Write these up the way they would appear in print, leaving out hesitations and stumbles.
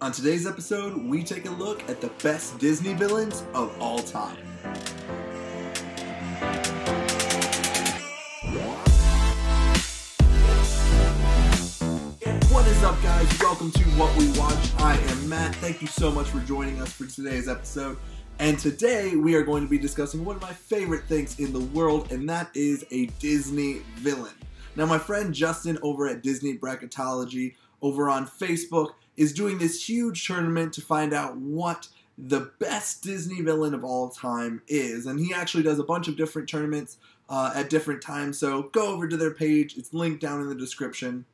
On today's episode, we take a look at the best Disney villains of all time. What is up, guys? Welcome to What We Watch. I am Matt. Thank you so much for joining us for today's episode. And today we are going to be discussing one of my favorite things in the world, and that is a Disney villain. Now, my friend Justin over at Disney Bracketology over on Facebook is doing this huge tournament to find out what the best Disney villain of all time is. And he actually does a bunch of different tournaments at different times. So go over to their page. It's linked down in the description.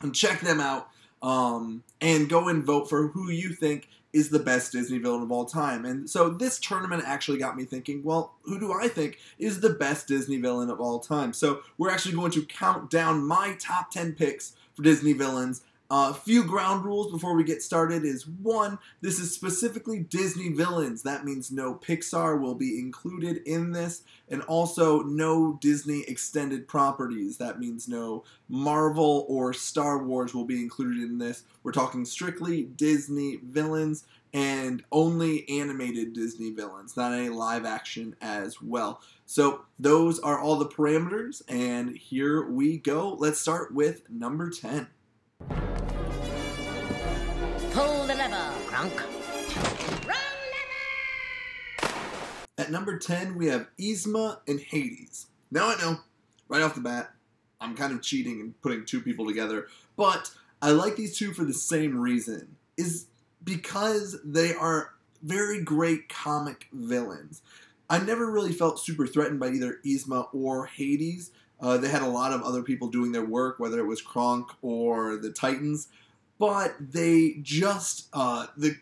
And check them out. And go and vote for who you think is the best Disney villain of all time. And so this tournament actually got me thinking, well, who do I think is the best Disney villain of all time? So we're actually going to count down my top 10 picks for Disney villains. A few ground rules before we get started is 1, this is specifically Disney villains. That means no Pixar will be included in this, and also no Disney extended properties. That means no Marvel or Star Wars will be included in this. We're talking strictly Disney villains and only animated Disney villains, not any live action as well. So those are all the parameters, and here we go. Let's start with number 10. Pull the lever, Kronk. Roll lever! At number 10, we have Yzma and Hades. Now I know, right off the bat, I'm kind of cheating and putting two people together, but I like these two for the same reason, is because they are very great comic villains. I never really felt super threatened by either Yzma or Hades. They had a lot of other people doing their work, whether it was Kronk or the Titans, but they just, the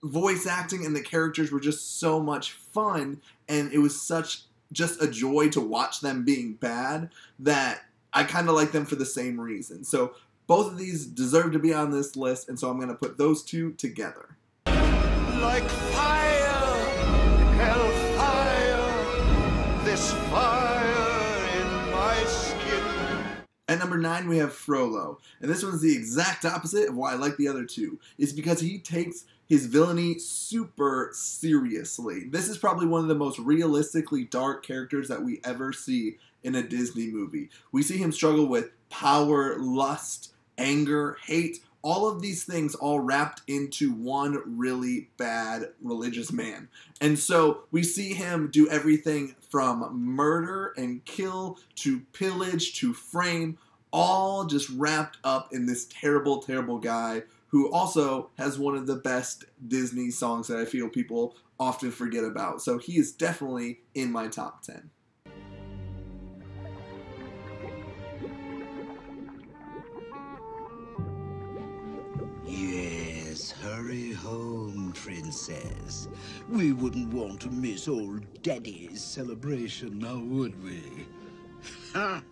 voice acting and the characters were just so much fun, and it was just a joy to watch them being bad that I kind of like them for the same reason. So both of these deserve to be on this list, and so I'm going to put those two together. Like fire, hellfire, this fire in my skin. At number 9, we have Frollo, and this one's the exact opposite of why I like the other two. It's because he takes his villainy super seriously. This is probably one of the most realistically dark characters that we ever see in a Disney movie. We see him struggle with power, lust, anger, hate, all of these things all wrapped into one really bad religious man. And so we see him do everything from murder and kill to pillage to frame, all just wrapped up in this terrible, terrible guy who also has one of the best Disney songs that I feel people often forget about. So he is definitely in my top 10. Yes, hurry home, princess. We wouldn't want to miss old Daddy's celebration, now would we? Ha!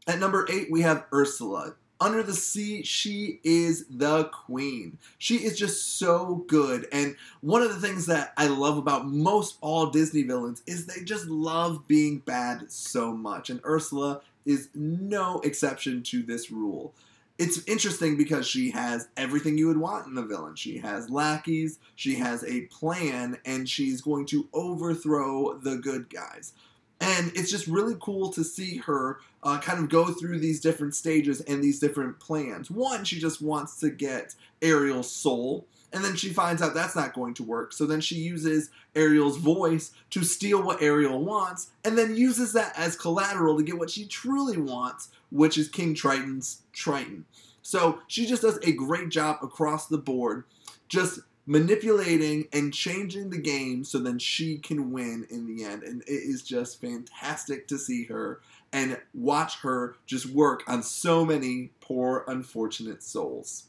At number 8, we have Ursula. Under the Sea, she is the queen. She is just so good, and one of the things that I love about most all Disney villains is they just love being bad so much, and Ursula is no exception to this rule. It's interesting because she has everything you would want in a villain. She has lackeys, she has a plan, and she's going to overthrow the good guys. And it's just really cool to see her kind of go through these different stages and these different plans. One, she just wants to get Ariel's soul, and then she finds out that's not going to work. So then she uses Ariel's voice to steal what Ariel wants, and then uses that as collateral to get what she truly wants, which is King Triton's Triton. So she just does a great job across the board, just manipulating and changing the game so then she can win in the end. And it is just fantastic to see her and watch her just work on so many poor, unfortunate souls.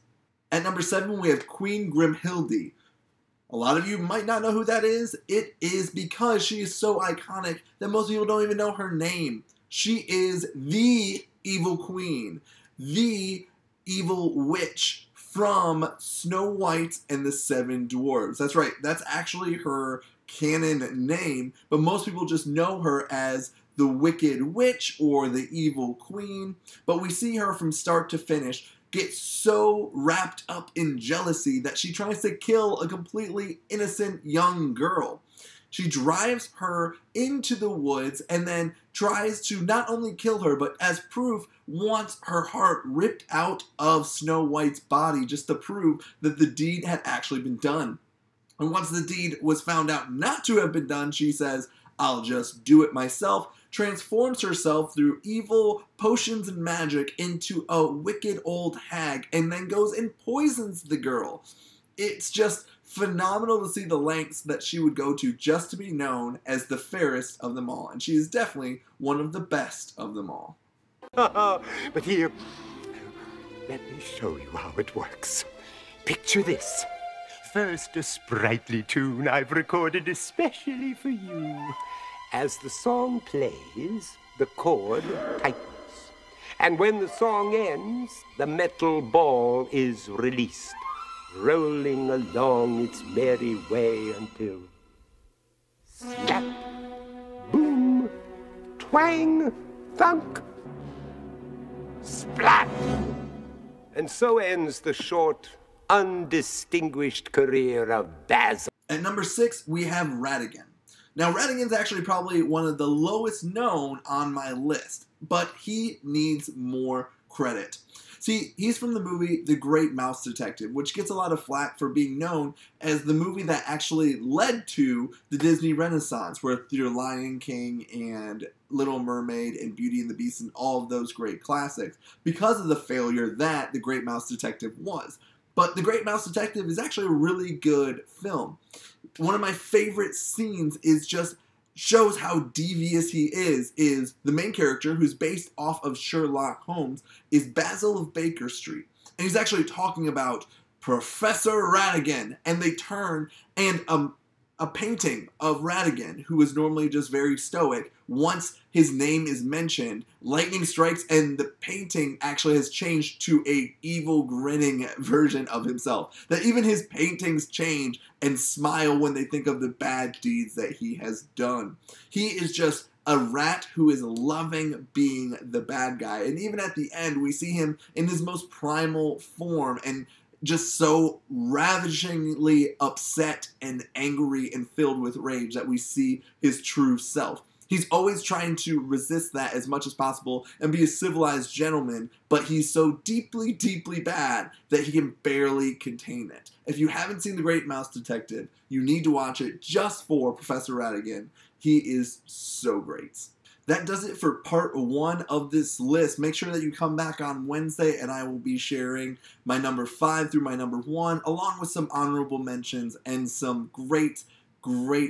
At number 7, we have Queen Grimhilde. A lot of you might not know who that is. It is because she is so iconic that most people don't even know her name. She is the evil queen, the evil witch from Snow White and the Seven Dwarves. That's right, that's actually her canon name, but most people just know her as the Wicked Witch or the Evil Queen. But we see her from start to finish gets so wrapped up in jealousy that she tries to kill a completely innocent young girl. She drives her into the woods and then tries to not only kill her, but as proof, wants her heart ripped out of Snow White's body just to prove that the deed had actually been done. And once the deed was found out not to have been done, she says, "I'll just do it myself," transforms herself through evil potions and magic into a wicked old hag, and then goes and poisons the girl. It's just phenomenal to see the lengths that she would go to just to be known as the fairest of them all. And she is definitely one of the best of them all. But here, let me show you how it works. Picture this. First, a sprightly tune I've recorded especially for you. As the song plays, the chord tightens. And when the song ends, the metal ball is released, rolling along its merry way until snap, boom, twang, thunk, splat. And so ends the short, undistinguished career of Basil. At number 6, we have Ratigan. Now, Ratigan's actually probably one of the lowest known on my list, but he needs more credit. See, he's from the movie The Great Mouse Detective, which gets a lot of flack for being known as the movie that actually led to the Disney Renaissance, where The Lion King and Little Mermaid and Beauty and the Beast and all of those great classics, because of the failure that The Great Mouse Detective was. But The Great Mouse Detective is actually a really good film. One of my favorite scenes is just shows how devious he is the main character, who's based off of Sherlock Holmes, is Basil of Baker Street. And he's actually talking about Professor Ratigan. And they turn, and a painting of Ratigan, who is normally just very stoic, once his name is mentioned, lightning strikes and the painting actually has changed to a evil grinning version of himself. That even his paintings change and smile when they think of the bad deeds that he has done. He is just a rat who is loving being the bad guy. And even at the end, we see him in his most primal form and just so ravagingly upset and angry and filled with rage that we see his true self. He's always trying to resist that as much as possible and be a civilized gentleman, but he's so deeply, deeply bad that he can barely contain it. If you haven't seen The Great Mouse Detective, you need to watch it just for Professor Ratigan. He is so great. That does it for part 1 of this list. Make sure that you come back on Wednesday and I will be sharing my number 5 through my number 1, along with some honorable mentions and some great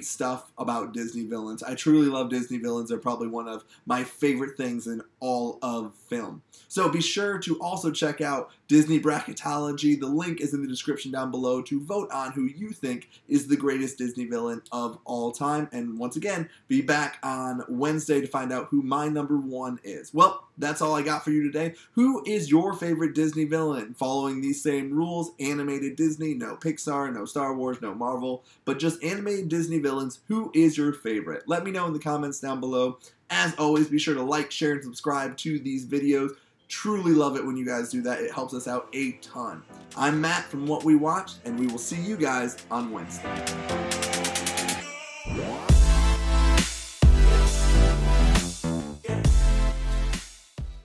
stuff about Disney villains. I truly love Disney villains. They're probably one of my favorite things in all of film. So be sure to also check out Disney Bracketology. The link is in the description down below to vote on who you think is the greatest Disney villain of all time. And once again, be back on Wednesday to find out who my number 1 is. Well, that's all I got for you today. Who is your favorite Disney villain? Following these same rules, animated Disney, no Pixar, no Star Wars, no Marvel, but just animated Disney villains. Who is your favorite? Let me know in the comments down below. As always, be sure to like, share, and subscribe to these videos. Truly love it when you guys do that. It helps us out a ton. I'm Matt from What We Watched, and we will see you guys on Wednesday.